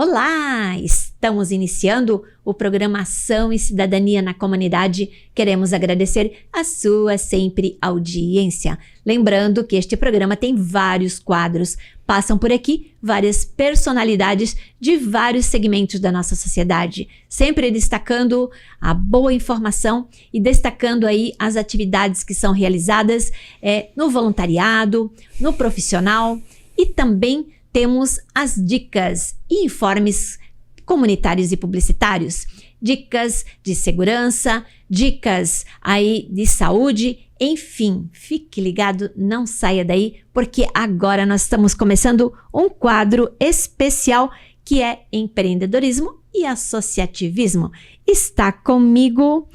Olá! Estamos iniciando o programa Ação e Cidadania na Comunidade. Queremos agradecer a sua sempre audiência. Lembrando que este programa tem vários quadros. Passam por aqui várias personalidades de vários segmentos da nossa sociedade, sempre destacando a boa informação e destacando aí as atividades que são realizadas no voluntariado, no profissional e também temos as dicas e informes comunitários e publicitários, dicas de segurança, dicas aí de saúde, enfim, fique ligado, não saia daí, porque agora nós estamos começando um quadro especial que é empreendedorismo e associativismo. Está comigo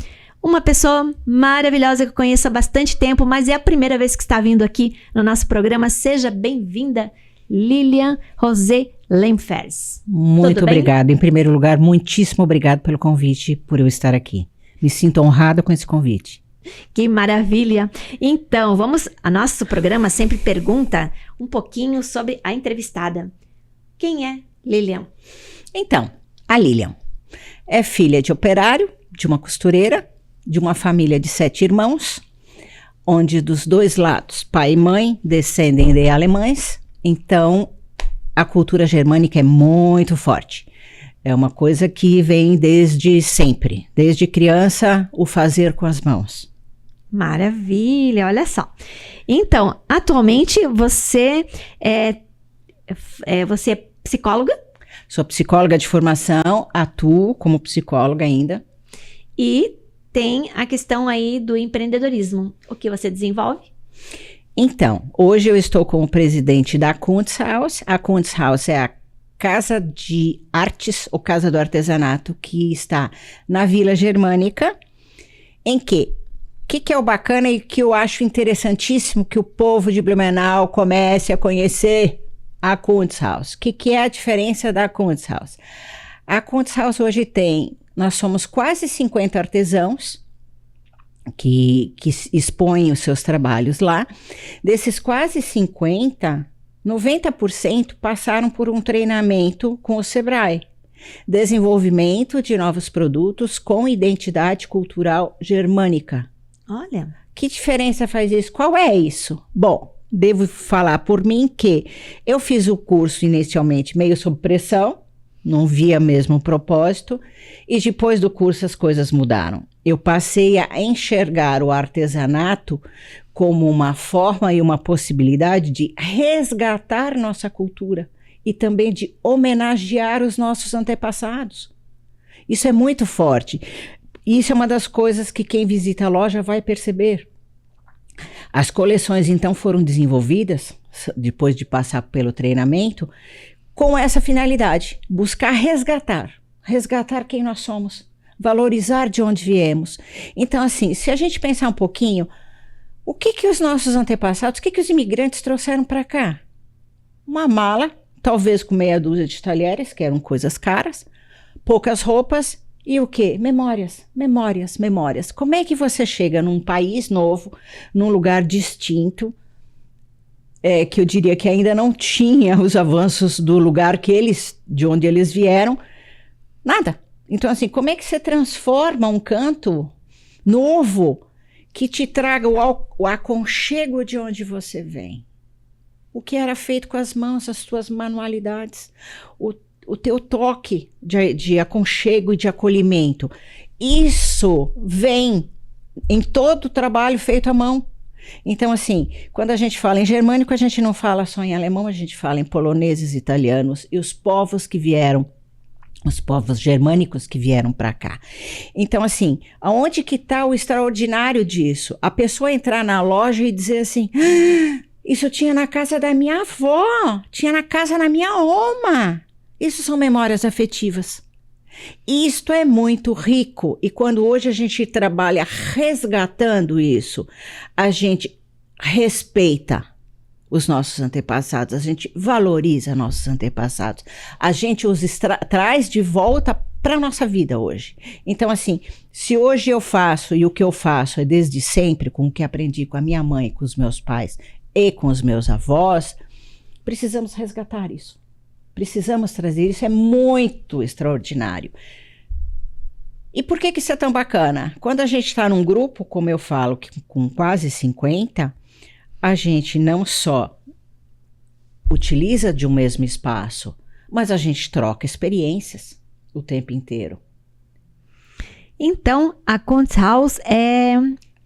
uma pessoa maravilhosa que eu conheço há bastante tempo, mas é a primeira vez que está vindo aqui no nosso programa. Seja bem-vinda, Lilian Rosé Lemfers. Muito obrigada. Em primeiro lugar, muitíssimo obrigado pelo convite, por eu estar aqui. Me sinto honrada com esse convite. Que maravilha! Então, a nosso programa sempre pergunta um pouquinho sobre a entrevistada. Quem é Lilian? Então, a Lilian é filha de operário, de uma costureira, de uma família de 7 irmãos, onde dos dois lados, pai e mãe, descendem de alemães. Então, a cultura germânica é muito forte. É uma coisa que vem desde sempre, desde criança, o fazer com as mãos. Maravilha, olha só. Então, atualmente você é psicóloga? Sou psicóloga de formação, atuo como psicóloga ainda. E tem a questão aí do empreendedorismo. O que você desenvolve? Então, hoje eu estou como presidente da Kunsthaus. A Kunsthaus é a Casa de Artes, ou Casa do Artesanato, que está na Vila Germânica, em que é o bacana e que eu acho interessantíssimo que o povo de Blumenau comece a conhecer a Kunsthaus. O que é a diferença da Kunsthaus? A Kunsthaus hoje nós somos quase 50 artesãos, que expõem os seus trabalhos lá. Desses quase 50, 90% passaram por um treinamento com o Sebrae. Desenvolvimento de novos produtos com identidade cultural germânica. Olha. Que diferença faz isso? Qual é isso? Bom, devo falar por mim que eu fiz o curso inicialmente meio sob pressão, não via mesmo o propósito, e depois do curso as coisas mudaram. Eu passei a enxergar o artesanato como uma forma e uma possibilidade de resgatar nossa cultura e também de homenagear os nossos antepassados. Isso é muito forte. Isso é uma das coisas que quem visita a loja vai perceber. As coleções, então, foram desenvolvidas, depois de passar pelo treinamento, com essa finalidade, buscar resgatar quem nós somos, valorizar de onde viemos. Então, assim, se a gente pensar um pouquinho, o que os nossos antepassados, o que os imigrantes trouxeram para cá? Uma mala, talvez com meia dúzia de talheres, que eram coisas caras, poucas roupas e o quê? Memórias. Como é que você chega num país novo, num lugar distinto, que eu diria que ainda não tinha os avanços do lugar de onde eles vieram? Nada. Então, assim, como é que você transforma um canto novo que te traga o aconchego de onde você vem? O que era feito com as mãos, as tuas manualidades, o teu toque de aconchego e de acolhimento. Isso vem em todo o trabalho feito à mão. Então, assim, quando a gente fala em germânico, a gente não fala só em alemão, a gente fala em poloneses, italianos e os povos germânicos que vieram para cá. Então, assim, aonde que está o extraordinário disso? A pessoa entrar na loja e dizer assim, isso tinha na casa da minha avó, tinha na casa da minha oma. Isso são memórias afetivas. Isto é muito rico, e quando hoje a gente trabalha resgatando isso, a gente respeita os nossos antepassados, a gente valoriza nossos antepassados, a gente os traz de volta para a nossa vida hoje. Então, assim, se hoje eu faço, e o que eu faço é desde sempre, com o que aprendi com a minha mãe, com os meus pais e com os meus avós, precisamos resgatar isso. Precisamos trazer, isso é muito extraordinário. E por que isso é tão bacana? Quando a gente está num grupo, como eu falo, com quase 50, a gente não só utiliza de um mesmo espaço, mas a gente troca experiências o tempo inteiro. Então, a Kunsthaus é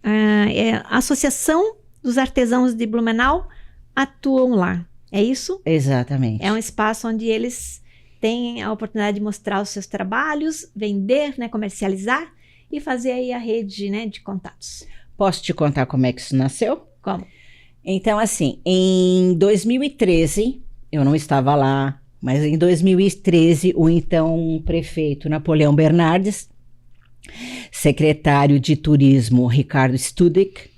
a Associação dos Artesãos de Blumenau atuam lá, é isso? Exatamente. É um espaço onde eles têm a oportunidade de mostrar os seus trabalhos, vender, né, comercializar e fazer aí a rede, né, de contatos. Posso te contar como é que isso nasceu? Como? Então, assim, em 2013, eu não estava lá, mas em 2013, o então prefeito Napoleão Bernardes, secretário de Turismo Ricardo Studick,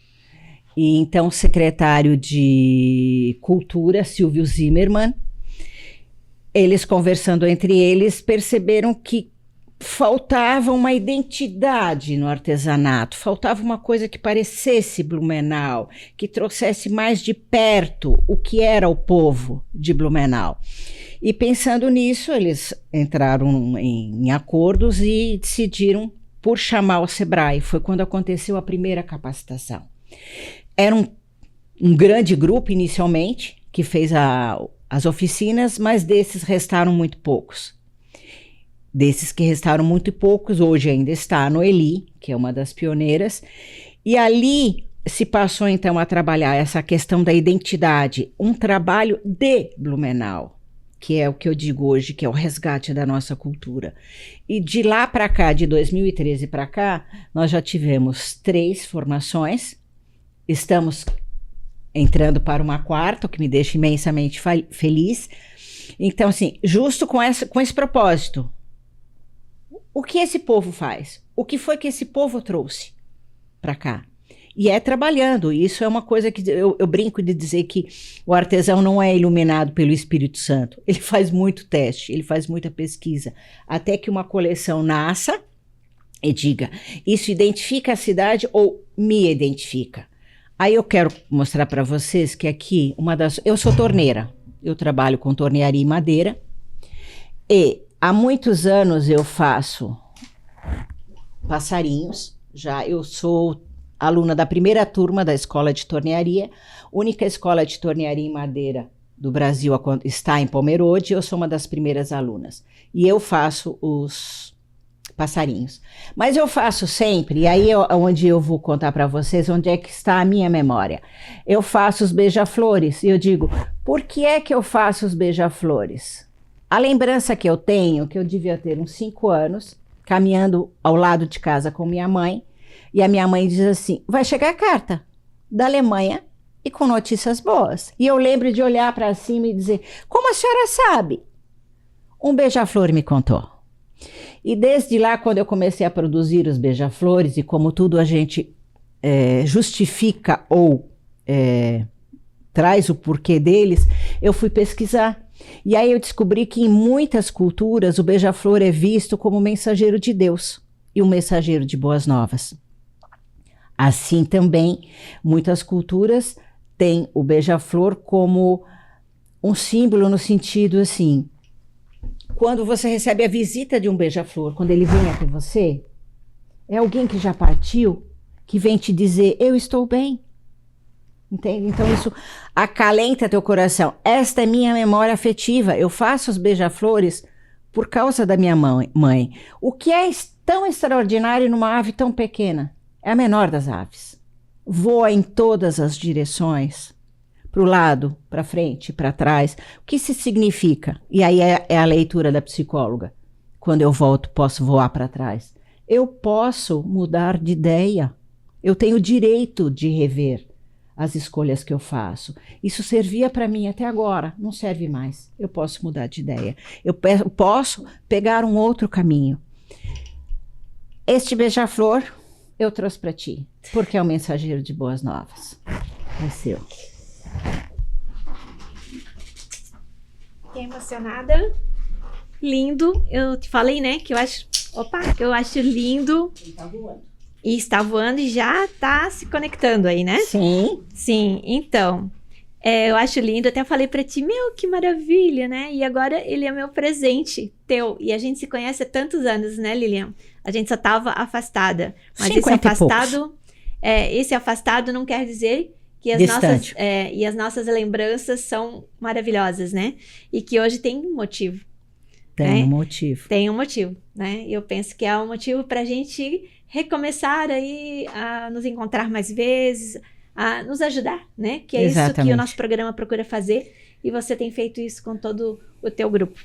e então secretário de Cultura Silvio Zimmermann, eles conversando entre eles perceberam que faltava uma identidade no artesanato, faltava uma coisa que parecesse Blumenau, que trouxesse mais de perto o que era o povo de Blumenau. E pensando nisso, eles entraram em acordos e decidiram por chamar o Sebrae. Foi quando aconteceu a primeira capacitação. Era um grande grupo inicialmente, que fez as oficinas, mas desses restaram muito poucos. Desses que restaram muito poucos, hoje ainda está a Noeli, que é uma das pioneiras, e ali se passou então a trabalhar essa questão da identidade, um trabalho de Blumenau, que é o que eu digo hoje, que é o resgate da nossa cultura. E de lá para cá, de 2013 para cá, nós já tivemos 3 formações, estamos entrando para uma 4ª, o que me deixa imensamente feliz. Então, assim, justo com esse propósito, o que esse povo faz? O que foi que esse povo trouxe para cá? E é trabalhando. Isso é uma coisa que eu brinco de dizer que o artesão não é iluminado pelo Espírito Santo. Ele faz muito teste, ele faz muita pesquisa, até que uma coleção nasça e diga, isso identifica a cidade ou me identifica? Aí eu quero mostrar para vocês que aqui, eu sou torneira, eu trabalho com tornearia em madeira, e há muitos anos eu faço passarinhos, eu sou aluna da primeira turma da Escola de Tornearia, única escola de tornearia em madeira do Brasil está em Pomerode, eu sou uma das primeiras alunas. E eu faço os passarinhos. Mas eu faço sempre, e aí onde eu vou contar para vocês onde é que está a minha memória. Eu faço os beija-flores, e eu digo, por que é que eu faço os beija-flores? A lembrança que eu tenho, que eu devia ter uns 5 anos, caminhando ao lado de casa com minha mãe, e a minha mãe diz assim, vai chegar a carta da Alemanha e com notícias boas. E eu lembro de olhar para cima e dizer, como a senhora sabe? Um beija-flor me contou. E desde lá, quando eu comecei a produzir os beija-flores, e como tudo a gente justifica ou traz o porquê deles, eu fui pesquisar. E aí eu descobri que em muitas culturas o beija-flor é visto como mensageiro de Deus e um mensageiro de boas novas. Assim também, muitas culturas têm o beija-flor como um símbolo no sentido assim, quando você recebe a visita de um beija-flor, quando ele vem até você, é alguém que já partiu, que vem te dizer, eu estou bem. Entende? Então isso acalenta teu coração. Esta é minha memória afetiva. Eu faço os beija-flores por causa da minha mãe. O que é tão extraordinário numa ave tão pequena? É a menor das aves. Voa em todas as direções. Para o lado, para frente, para trás. O que isso significa? E aí é a leitura da psicóloga. Quando eu volto, posso voar para trás. Eu posso mudar de ideia. Eu tenho o direito de rever as escolhas que eu faço. Isso servia para mim até agora, não serve mais. Eu posso mudar de ideia. Eu posso pegar um outro caminho. Este beija-flor eu trouxe para ti, porque é um mensageiro de boas novas. É seu. Fiquei emocionada. Lindo. Eu te falei, né, que eu acho... Opa, que eu acho lindo. Ele tá voando. E está voando e já está se conectando aí, né? Sim. Sim, então, eu acho lindo, até falei pra ti, meu, que maravilha, né? E agora ele é meu presente teu. E a gente se conhece há tantos anos, né, Lilian? A gente só tava afastada. Mas esse afastado não quer dizer que as nossas lembranças são maravilhosas, né? E que hoje tem um motivo. Tem um motivo. Tem um motivo, né? Eu penso que é um motivo pra gente recomeçar aí a nos encontrar mais vezes, a nos ajudar, né? Que é isso que o nosso programa procura fazer, e você tem feito isso com todo o teu grupo.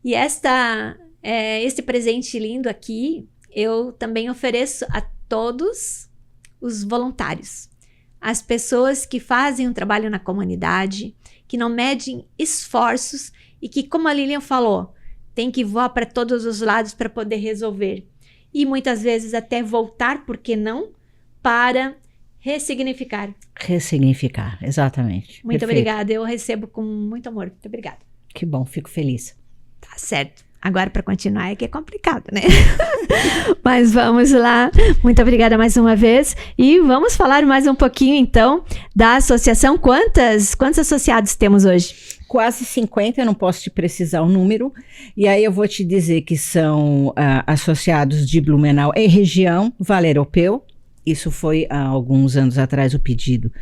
E este presente lindo aqui, eu também ofereço a todos os voluntários, as pessoas que fazem um trabalho na comunidade, que não medem esforços e que, como a Lilian falou, tem que voar para todos os lados para poder resolver. E muitas vezes até voltar, por que não, para ressignificar. Ressignificar, exatamente. Muito obrigada, eu recebo com muito amor. Muito obrigada. Que bom, fico feliz. Tá certo. Agora, para continuar, é que é complicado, né? Mas vamos lá. Muito obrigada mais uma vez. E vamos falar mais um pouquinho, então, da associação. Quantos associados temos hoje? Quase 50, eu não posso te precisar o número. E aí eu vou te dizer que são associados de Blumenau e região, Vale Europeu. Isso foi há alguns anos atrás o pedido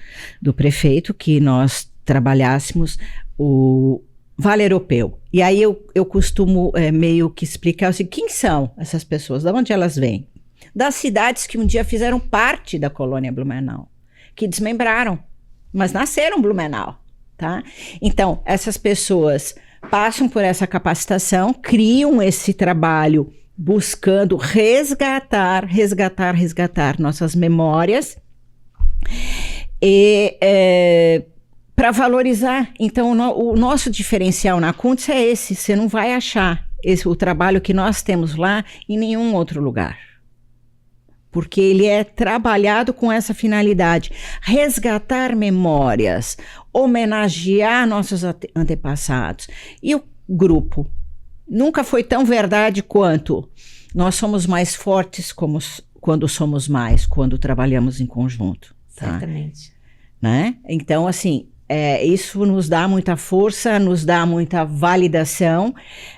do prefeito, que nós trabalhássemos o Vale Europeu. E aí eu costumo meio que explicar assim, quem são essas pessoas, de onde elas vêm? Das cidades que um dia fizeram parte da colônia Blumenau, que desmembraram, mas nasceram Blumenau, tá? Então, essas pessoas passam por essa capacitação, criam esse trabalho buscando resgatar nossas memórias e para valorizar. Então, o nosso diferencial na Kuntz é esse. Você não vai achar o trabalho que nós temos lá em nenhum outro lugar. Porque ele é trabalhado com essa finalidade. Resgatar memórias, homenagear nossos antepassados. E o grupo nunca foi tão verdade quanto nós somos mais fortes quando somos mais, quando trabalhamos em conjunto. Tá? Certamente. Né? Então, assim, isso nos dá muita força, nos dá muita validação.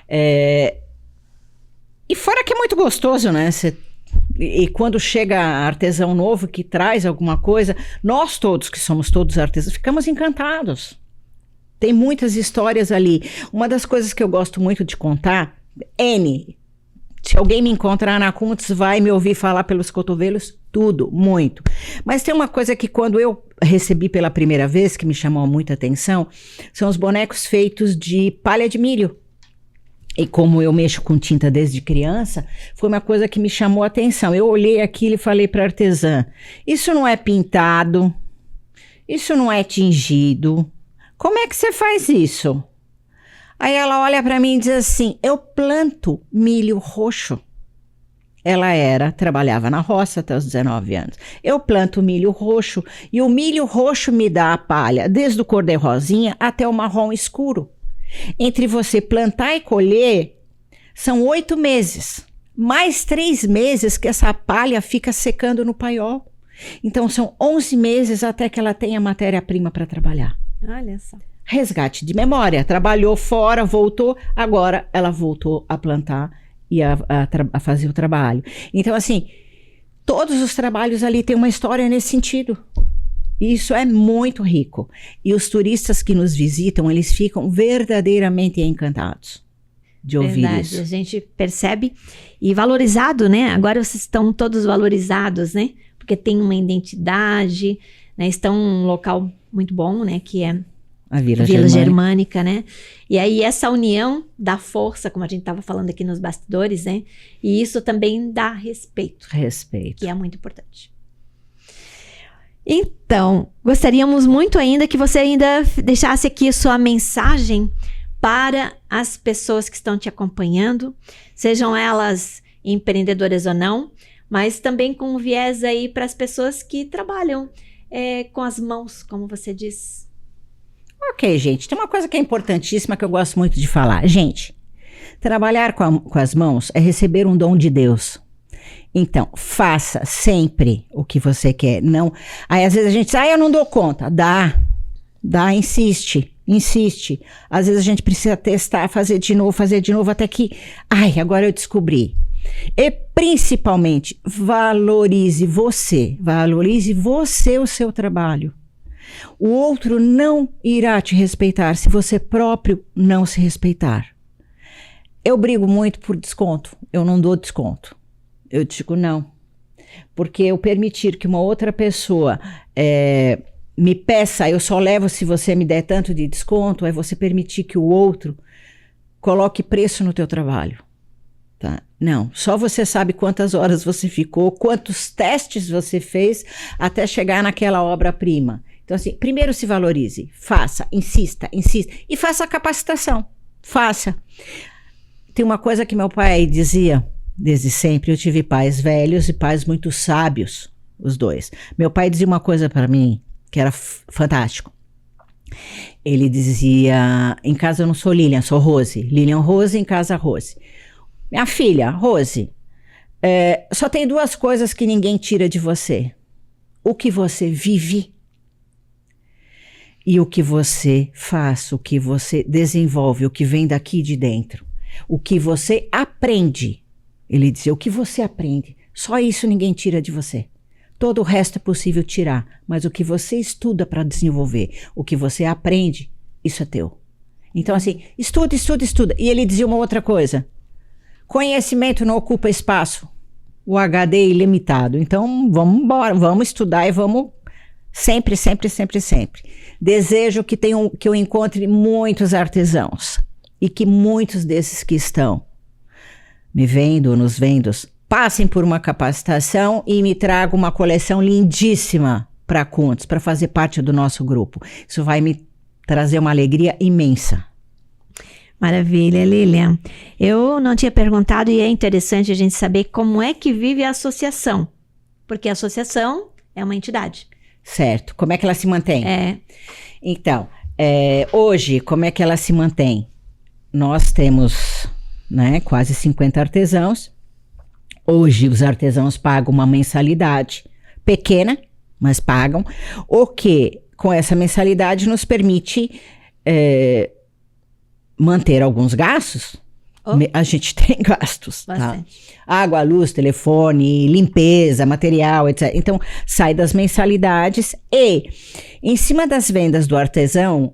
E fora que é muito gostoso, né? E quando chega artesão novo que traz alguma coisa, nós todos, que somos todos artesãos, ficamos encantados. Tem muitas histórias ali. Uma das coisas que eu gosto muito de contar, se alguém me encontrar na Kuntz, vai me ouvir falar pelos cotovelos, tudo, muito. Mas tem uma coisa que quando eu recebi pela primeira vez, que me chamou muita atenção, são os bonecos feitos de palha de milho. E como eu mexo com tinta desde criança, foi uma coisa que me chamou a atenção. Eu olhei aquilo e falei para a artesã, isso não é pintado, isso não é tingido, como é que você faz isso? Aí ela olha para mim e diz assim, eu planto milho roxo. Ela trabalhava na roça até os 19 anos. Eu planto milho roxo e o milho roxo me dá a palha, desde o cor de rosinha até o marrom escuro. Entre você plantar e colher, são 8 meses. Mais 3 meses que essa palha fica secando no paiol. Então são 11 meses até que ela tenha matéria-prima para trabalhar. Olha só. Resgate de memória. Trabalhou fora, voltou, agora ela voltou a plantar e a fazer o trabalho. Então, assim, todos os trabalhos ali têm uma história nesse sentido. E isso é muito rico. E os turistas que nos visitam, eles ficam verdadeiramente encantados de ouvir isso. A gente percebe. E valorizado, né? Agora vocês estão todos valorizados, né? Porque tem uma identidade, né? Estão num local muito bom, né? Que é a Vila Germânica, né? E aí essa união dá força, como a gente estava falando aqui nos bastidores, né? E isso também dá respeito. Respeito. Que é muito importante. Então, gostaríamos muito ainda que você ainda deixasse aqui sua mensagem para as pessoas que estão te acompanhando, sejam elas empreendedoras ou não, mas também com um viés aí para as pessoas que trabalham com as mãos, como você diz. Ok, gente, tem uma coisa que é importantíssima que eu gosto muito de falar. Gente, trabalhar com as mãos é receber um dom de Deus. Então, faça sempre o que você quer. Não. Aí às vezes a gente diz, eu não dou conta. Dá. Dá, insiste. Às vezes a gente precisa testar, fazer de novo, até que, agora eu descobri. E principalmente, valorize você, o seu trabalho. O outro não irá te respeitar se você próprio não se respeitar. Eu brigo muito por desconto, eu não dou desconto. Eu digo não, porque eu permitir que uma outra pessoa me peça, eu só levo se você me der tanto de desconto, é você permitir que o outro coloque preço no teu trabalho. Tá? Não, só você sabe quantas horas você ficou, quantos testes você fez até chegar naquela obra-prima. Então assim, primeiro se valorize, faça, insista e faça a capacitação, faça. Tem uma coisa que meu pai dizia desde sempre, eu tive pais velhos e pais muito sábios, os dois. Meu pai dizia uma coisa para mim, que era fantástico. Ele dizia, em casa eu não sou Lilian, sou Rose. Lilian Rose, em casa Rose. Minha filha, Rose, só tem duas coisas que ninguém tira de você. O que você vive e o que você faz, o que você desenvolve, o que vem daqui de dentro. O que você aprende. Ele dizia, o que você aprende, só isso ninguém tira de você. Todo o resto é possível tirar, mas o que você estuda para desenvolver, o que você aprende, isso é teu. Então assim, estuda. E ele dizia uma outra coisa, conhecimento não ocupa espaço, o HD é ilimitado. Então vamos embora, vamos estudar e vamos sempre. Desejo que eu encontre muitos artesãos e que muitos desses que estão me vendo, nos vendo, passem por uma capacitação e me tragam uma coleção lindíssima para Kunz, para fazer parte do nosso grupo. Isso vai me trazer uma alegria imensa. Maravilha, Lilian. Eu não tinha perguntado e é interessante a gente saber como é que vive a associação, porque a associação é uma entidade. Certo. Como é que ela se mantém? Então, hoje, como é que ela se mantém? Nós temos, quase 50 artesãos. Hoje os artesãos pagam uma mensalidade pequena, mas pagam, o que com essa mensalidade nos permite manter alguns gastos. A gente tem gastos, tá? Água, luz, telefone, limpeza, material, etc. Então sai das mensalidades e em cima das vendas do artesão,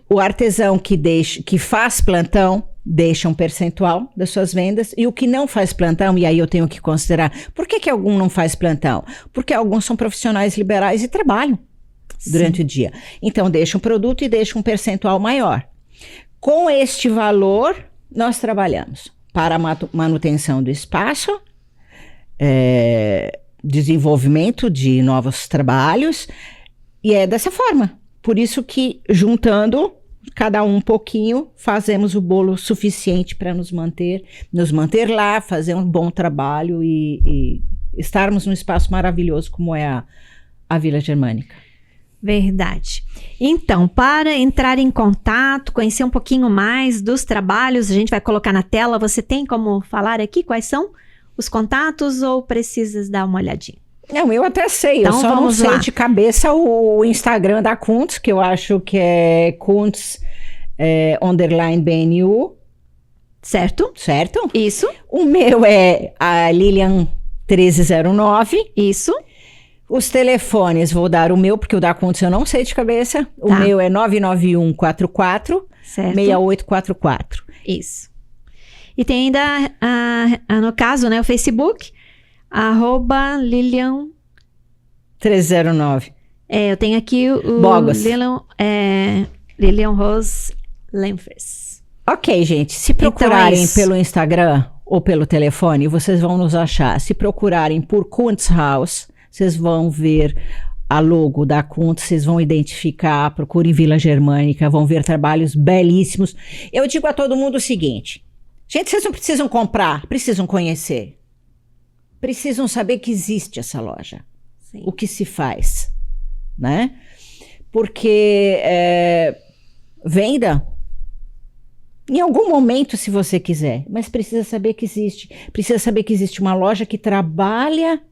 o artesão que faz plantão deixa um percentual das suas vendas, e o que não faz plantão, e aí eu tenho que considerar, por que algum não faz plantão? Porque alguns são profissionais liberais e trabalham durante o dia. Então deixa um produto e deixa um percentual maior. Com este valor, nós trabalhamos para a manutenção do espaço, desenvolvimento de novos trabalhos, e é dessa forma. Por isso que, juntando cada um pouquinho, fazemos o bolo suficiente para nos manter lá, fazer um bom trabalho e estarmos num espaço maravilhoso como é a Vila Germânica. Verdade. Então, para entrar em contato, conhecer um pouquinho mais dos trabalhos, a gente vai colocar na tela. Você tem como falar aqui quais são os contatos ou precisas dar uma olhadinha? Não, eu até sei, então, eu só não sei de cabeça o Instagram da Kunz, que eu acho que é Kunz _BNU. Certo? Certo? Isso. O meu é a Lilian 1309. Isso. Os telefones, vou dar o meu, porque o da Kunz eu não sei de cabeça. O meu é 99144 6844. Isso. E tem ainda, no caso, o Facebook, @Lilian 1309. Eu tenho aqui o Bogas. Lilian Rose Lenfers. Ok, gente. Se procurarem pelo Instagram ou pelo telefone, vocês vão nos achar. Se procurarem por Kunsthaus, vocês vão ver a logo da Kunz, vocês vão identificar, procurem Vila Germânica, vão ver trabalhos belíssimos. Eu digo a todo mundo o seguinte, gente, vocês não precisam comprar, precisam conhecer. Precisam saber que existe essa loja. Sim. O que se faz, né? Porque venda em algum momento, se você quiser, mas precisa saber que existe. Precisa saber que existe uma loja que trabalha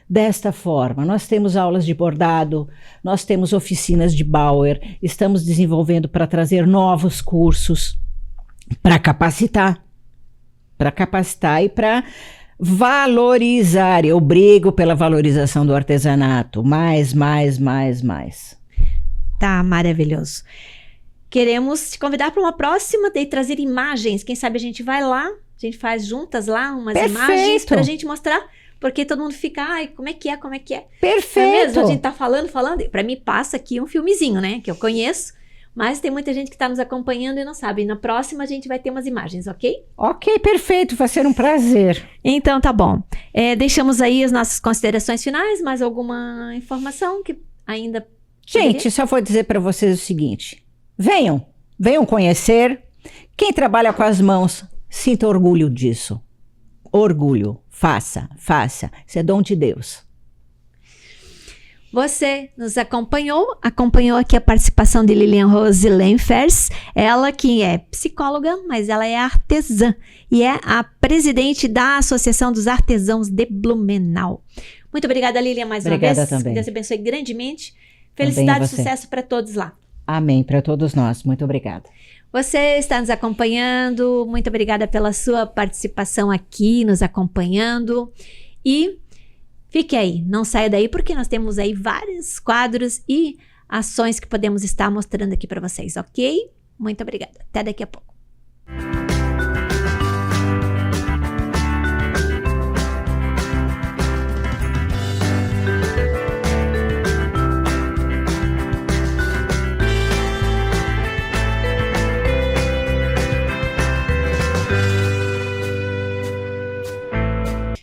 desta forma. Nós temos aulas de bordado, nós temos oficinas de Bauer, estamos desenvolvendo para trazer novos cursos, para capacitar e para valorizar. Eu brigo pela valorização do artesanato, mais. Tá maravilhoso. Queremos te convidar para uma próxima e trazer imagens. Quem sabe a gente vai lá, a gente faz juntas lá umas imagens para a gente mostrar, porque todo mundo fica, ai, como é que é? Perfeito. Não é mesmo? A gente tá falando, para mim passa aqui um filmezinho, né, que eu conheço, mas tem muita gente que está nos acompanhando e não sabe. Na próxima a gente vai ter umas imagens, ok? Ok, perfeito, vai ser um prazer. Então tá bom. Deixamos aí as nossas considerações finais, mais alguma informação que ainda... Gente, só vou dizer para vocês o seguinte, venham conhecer. Quem trabalha com as mãos, sinta orgulho disso. Orgulho, faça. Isso é dom de Deus. Você nos acompanhou aqui a participação de Lilian Rose Lenfers, ela que é psicóloga, mas ela é artesã e é a presidente da Associação dos Artesãos de Blumenau. Muito obrigada, Lilian, mais uma vez. Obrigada também. Deus abençoe grandemente. Felicidade e sucesso para todos lá. Amém, para todos nós. Muito obrigada. Você está nos acompanhando, muito obrigada pela sua participação aqui, nos acompanhando. E fique aí, não saia daí, porque nós temos aí vários quadros e ações que podemos estar mostrando aqui para vocês, ok? Muito obrigada. Até daqui a pouco.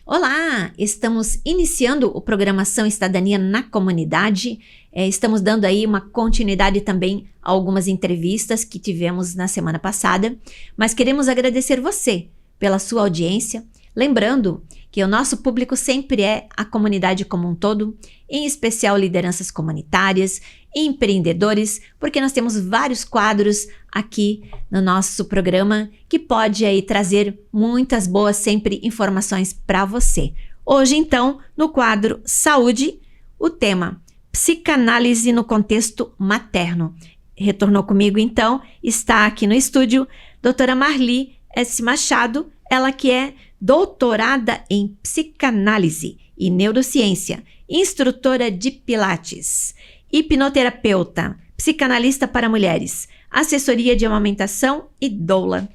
Olá, estamos iniciando o Programação e Cidadania na Comunidade. Estamos dando aí uma continuidade também a algumas entrevistas que tivemos na semana passada, mas queremos agradecer você pela sua audiência, lembrando que o nosso público sempre é a comunidade como um todo, em especial lideranças comunitárias, empreendedores, porque nós temos vários quadros aqui no nosso programa que pode aí trazer muitas boas sempre informações para você. Hoje, então, no quadro Saúde, o tema Psicanálise no contexto materno. Retornou comigo, então, está aqui no estúdio, doutora Marli S. Machado, ela que é doutorada em psicanálise e neurociência, instrutora de pilates, hipnoterapeuta, psicanalista para mulheres, assessoria de amamentação e doula.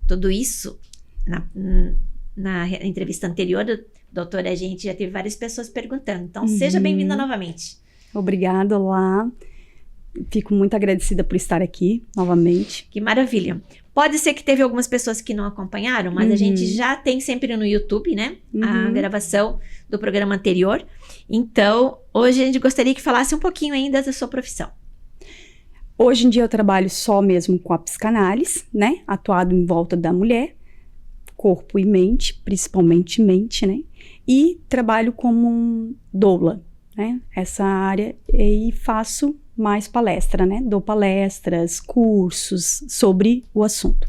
Tudo isso, na entrevista anterior, doutora, a gente já teve várias pessoas perguntando. Então, seja bem-vinda novamente. Obrigada, Olá. Fico muito agradecida por estar aqui novamente. Que maravilha. Pode ser que teve algumas pessoas que não acompanharam, mas a gente já tem sempre no YouTube, né? A gravação do programa anterior. Então, hoje a gente gostaria que falasse um pouquinho ainda da sua profissão. Hoje em dia eu trabalho só mesmo com a psicanálise, né? Atuado em volta da mulher, corpo e mente, principalmente mente, né? E trabalho como doula, né? Essa área, e faço mais palestra, né? Dou palestras, cursos sobre o assunto.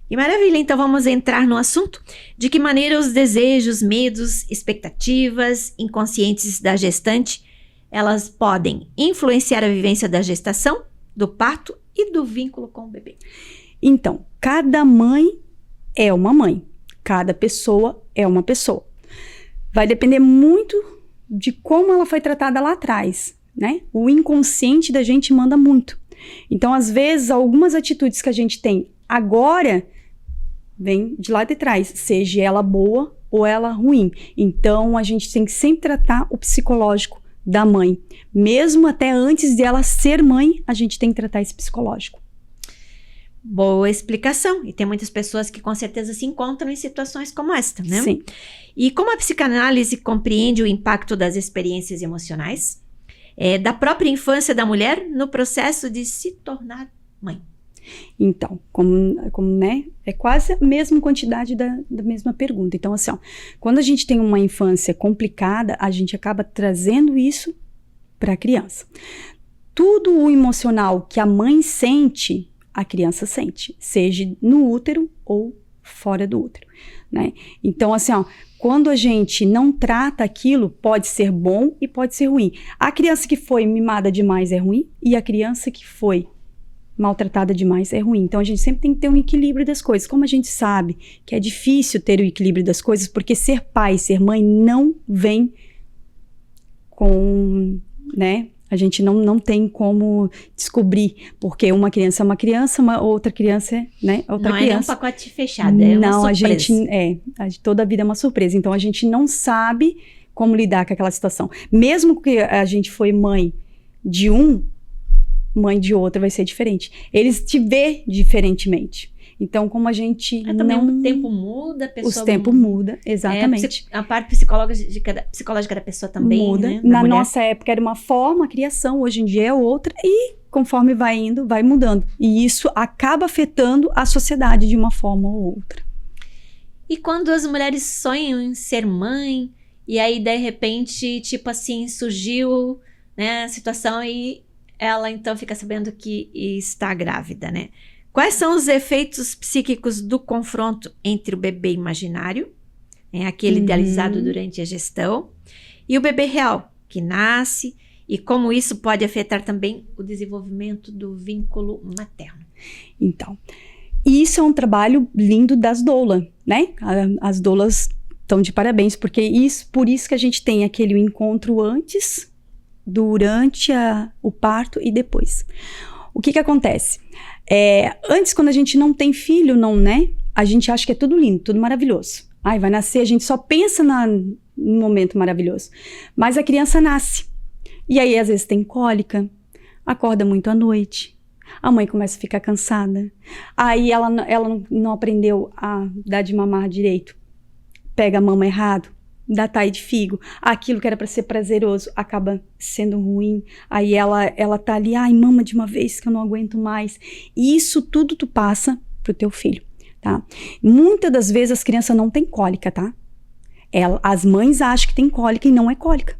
Que maravilha, então vamos entrar no assunto. De que maneira os desejos, medos, expectativas inconscientes da gestante, elas podem influenciar a vivência da gestação, do parto e do vínculo com o bebê? Então, cada mãe é uma mãe, cada pessoa é uma pessoa. Vai depender muito de como ela foi tratada lá atrás, né? O inconsciente da gente manda muito. Então, às vezes, algumas atitudes que a gente tem agora vem de lá de trás, seja ela boa ou ela ruim. Então, a gente tem que sempre tratar o psicológico da mãe. Mesmo até antes de ela ser mãe, a gente tem que tratar esse psicológico. Boa explicação. E tem muitas pessoas que com certeza se encontram em situações como esta, né? Sim. E como a psicanálise compreende o impacto das experiências emocionais, da própria infância da mulher no processo de se tornar mãe? Então, como né, é quase a mesma quantidade da mesma pergunta. Então, assim, ó, quando a gente tem uma infância complicada, a gente acaba trazendo isso para a criança. Tudo o emocional que a mãe sente, a criança sente, seja no útero ou fora do útero, né? Então, assim, ó, quando a gente não trata aquilo, pode ser bom e pode ser ruim. A criança que foi mimada demais é ruim e a criança que foi maltratada demais é ruim. Então, a gente sempre tem que ter um equilíbrio das coisas. Como a gente sabe que é difícil ter o equilíbrio das coisas, porque ser pai, ser mãe não vem com, né? A gente não tem como descobrir, porque uma criança é uma criança, outra criança é, né, outra não criança. Não é um pacote fechado, é uma surpresa. A gente, toda a vida é uma surpresa. Então, a gente não sabe como lidar com aquela situação. Mesmo que a gente foi mãe de um, mãe de outra vai ser diferente. Eles te vê diferentemente. Então, como a gente também o tempo muda, a pessoa... O tempo muda, exatamente. A parte psicológica da pessoa também, muda. Né? Na nossa época era uma forma, a criação, hoje em dia é outra, e conforme vai indo, vai mudando. E isso acaba afetando a sociedade de uma forma ou outra. E quando as mulheres sonham em ser mãe, e aí, de repente, tipo assim, surgiu, né, a situação e ela, então, fica sabendo que está grávida, né? Quais são os efeitos psíquicos do confronto entre o bebê imaginário, aquele idealizado durante a gestão, e o bebê real, que nasce, e como isso pode afetar também o desenvolvimento do vínculo materno? Então, isso é um trabalho lindo das doulas, né? As doulas estão de parabéns, porque por isso que a gente tem aquele encontro antes, durante o parto e depois. O que acontece? Antes, quando a gente não tem filho, né? A gente acha que é tudo lindo, tudo maravilhoso. Ai, vai nascer, a gente só pensa no momento maravilhoso. Mas a criança nasce. E aí, às vezes, tem cólica, acorda muito à noite, a mãe começa a ficar cansada. Aí, ela não aprendeu a dar de mamar direito. Pega a mama errado, dá taia de figo. Aquilo que era para ser prazeroso acaba sendo ruim. Aí ela tá ali, ai, mama de uma vez que eu não aguento mais. E isso tudo tu passa pro teu filho, tá? Muitas das vezes as crianças não têm cólica, tá? As mães acham que tem cólica e não é cólica.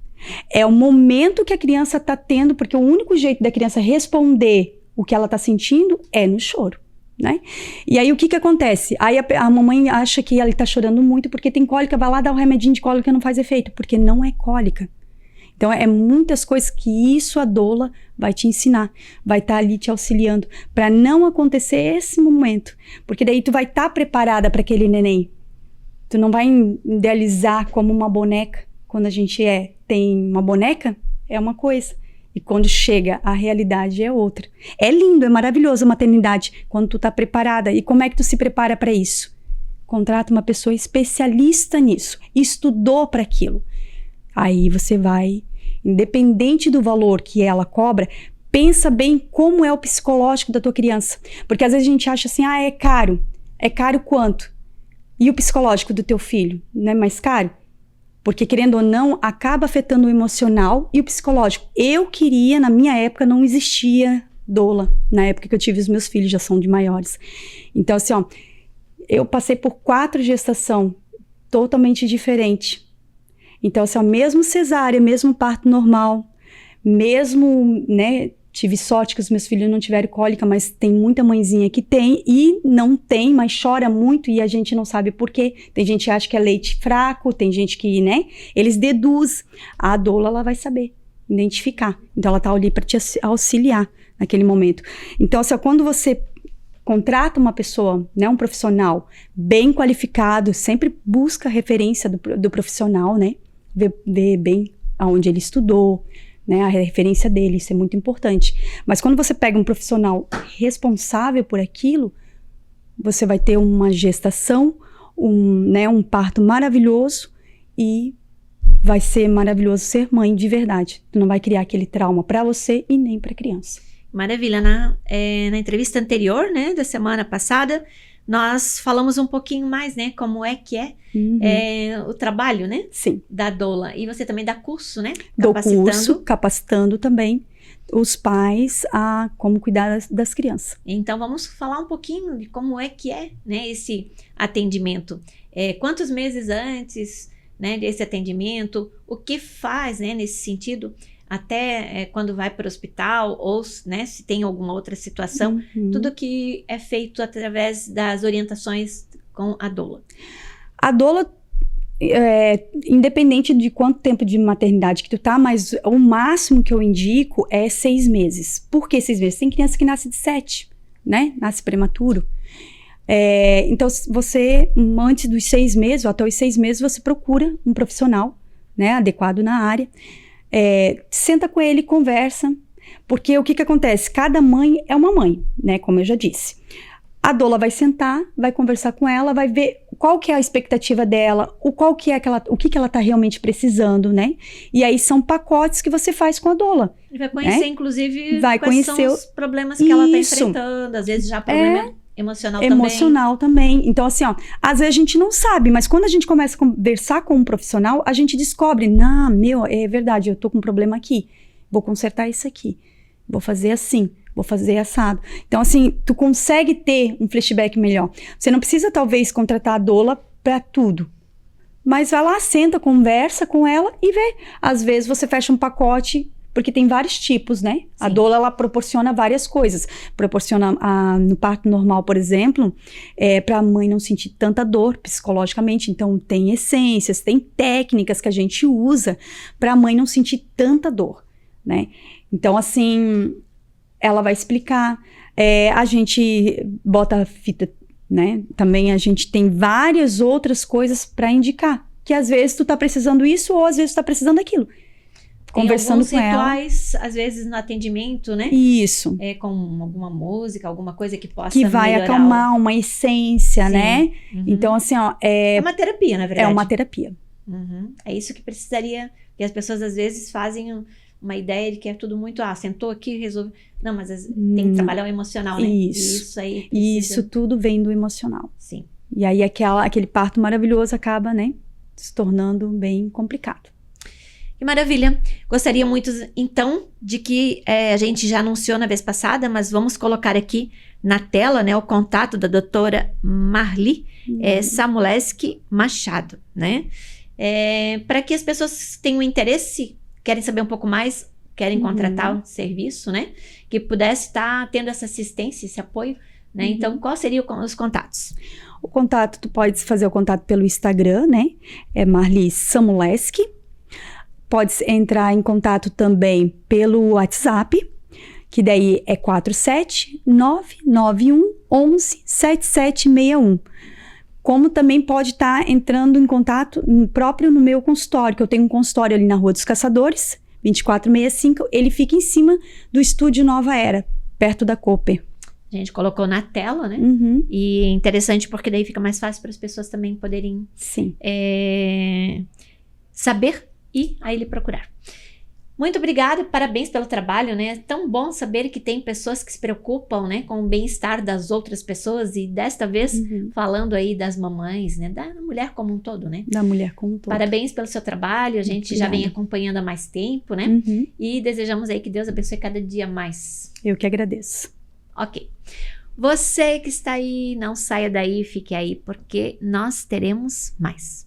É o momento que a criança tá tendo, porque o único jeito da criança responder o que ela tá sentindo é no choro, né? E aí o que acontece? Aí a mamãe acha que ela tá chorando muito porque tem cólica, vai lá dar o remedinho de cólica, não faz efeito, porque não é cólica. Então é muitas coisas que isso a doula vai te ensinar, vai estar ali te auxiliando para não acontecer esse momento, porque daí tu vai estar preparada para aquele neném. Tu não vai idealizar como uma boneca. Quando a gente tem uma boneca, é uma coisa. E quando chega, a realidade é outra. É lindo, é maravilhoso a maternidade, quando tu tá preparada. E como é que tu se prepara para isso? Contrata uma pessoa especialista nisso, estudou para aquilo. Aí você vai, independente do valor que ela cobra, pensa bem como é o psicológico da tua criança. Porque às vezes a gente acha assim, é caro. É caro quanto? E o psicológico do teu filho, não é mais caro? Porque, querendo ou não, acaba afetando o emocional e o psicológico. Na minha época, não existia doula. Na época que eu tive os meus filhos, já são de maiores. Então, assim, eu passei por 4 gestações totalmente diferentes. Então, assim, mesmo cesárea, mesmo parto normal, mesmo, né, tive sorte que os meus filhos não tiveram cólica, mas tem muita mãezinha que tem e não tem, mas chora muito e a gente não sabe por quê. Tem gente que acha que é leite fraco, tem gente que, né, eles deduzem. A doula, ela vai saber identificar. Então, ela tá ali para te auxiliar naquele momento. Então, assim, quando você contrata uma pessoa, né, um profissional bem qualificado, sempre busca referência do profissional, né, ver bem aonde ele estudou, né, a referência dele, isso é muito importante. Mas quando você pega um profissional responsável por aquilo, você vai ter uma gestação, um parto maravilhoso e vai ser maravilhoso ser mãe de verdade. Tu não vai criar aquele trauma para você e nem para a criança. Maravilha. Na entrevista anterior, né, da semana passada, nós falamos um pouquinho mais, né, como é que o trabalho, né? Sim. Da doula. E você também dá curso, né? Dou curso, capacitando também os pais a como cuidar das crianças. Então, vamos falar um pouquinho de como é que né, esse atendimento. Quantos meses antes, né, desse atendimento? O que faz, né, nesse sentido? Até quando vai para o hospital ou, né, se tem alguma outra situação, tudo que é feito através das orientações com a doula? A doula, independente de quanto tempo de maternidade que tu tá, mas o máximo que eu indico é 6 meses. Por que 6 meses? Tem criança que nasce de 7, né? Nasce prematuro. Então, você, antes dos 6 meses, ou até os 6 meses, você procura um profissional, né, adequado na área, senta com ele, conversa, porque o que acontece? Cada mãe é uma mãe, né, como eu já disse. A doula vai sentar, vai conversar com ela, vai ver qual que é a expectativa dela, o que ela está realmente precisando, né? E aí são pacotes que você faz com a doula. E vai conhecer, inclusive, vai quais conhecer são os problemas que ela está enfrentando, às vezes já problema emocional também. Então, assim, ó, às vezes a gente não sabe, mas quando a gente começa a conversar com um profissional, a gente descobre, é verdade, eu tô com um problema aqui, vou consertar isso aqui, vou fazer assim, vou fazer assado. Então, assim, tu consegue ter um flashback melhor. Você não precisa, talvez, contratar a doula para tudo. Mas vai lá, senta, conversa com ela e vê. Às vezes você fecha um pacote, porque tem vários tipos, né? Sim. A doula, ela proporciona várias coisas. Proporciona, no parto normal, por exemplo, para a mãe não sentir tanta dor psicologicamente. Então, tem essências, tem técnicas que a gente usa para a mãe não sentir tanta dor, né? Então, assim, ela vai explicar. A gente bota a fita, né? Também a gente tem várias outras coisas para indicar. Que às vezes tu tá precisando isso ou às vezes tu tá precisando aquilo. Conversando com ela. Rituais, às vezes no atendimento, né? Isso. Com alguma música, alguma coisa que possa que vai melhorar acalmar uma essência, né? Uhum. Então, assim, ó... É uma terapia, na verdade. É uma terapia. Uhum. É isso que precisaria... E as pessoas, às vezes, fazem uma ideia de que é tudo muito... sentou aqui, resolve... Não, mas tem que trabalhar o emocional, né? Isso. Aí precisa... Isso tudo vem do emocional. Sim. E aí, aquele parto maravilhoso acaba, né? Se tornando bem complicado. Que maravilha. Gostaria muito, então, de que a gente já anunciou na vez passada, mas vamos colocar aqui na tela, né, o contato da doutora Marli Samuleski Machado, né? Para que as pessoas tenham interesse, querem saber um pouco mais, querem contratar o serviço, né? Que pudesse estar tendo essa assistência, esse apoio, né? Então, qual seriam os contatos? O contato, tu pode fazer o contato pelo Instagram, né? É Marli Samuleski. Pode entrar em contato também pelo WhatsApp, que daí é 47991117761. Como também pode estar entrando em contato próprio no meu consultório, que eu tenho um consultório ali na Rua dos Caçadores, 2465, ele fica em cima do Estúdio Nova Era, perto da Cooper. A gente colocou na tela, né? Uhum. E é interessante porque daí fica mais fácil para as pessoas também poderem saber e aí ele procurar. Muito obrigada, parabéns pelo trabalho, né? É tão bom saber que tem pessoas que se preocupam, né, com o bem-estar das outras pessoas e desta vez falando aí das mamães, né, da mulher como um todo, né? Da mulher como um todo. Parabéns pelo seu trabalho, a gente já vem acompanhando há mais tempo, né? E desejamos aí que Deus abençoe cada dia mais. Eu que agradeço. Ok. Você que está aí, não saia daí, fique aí, porque nós teremos mais.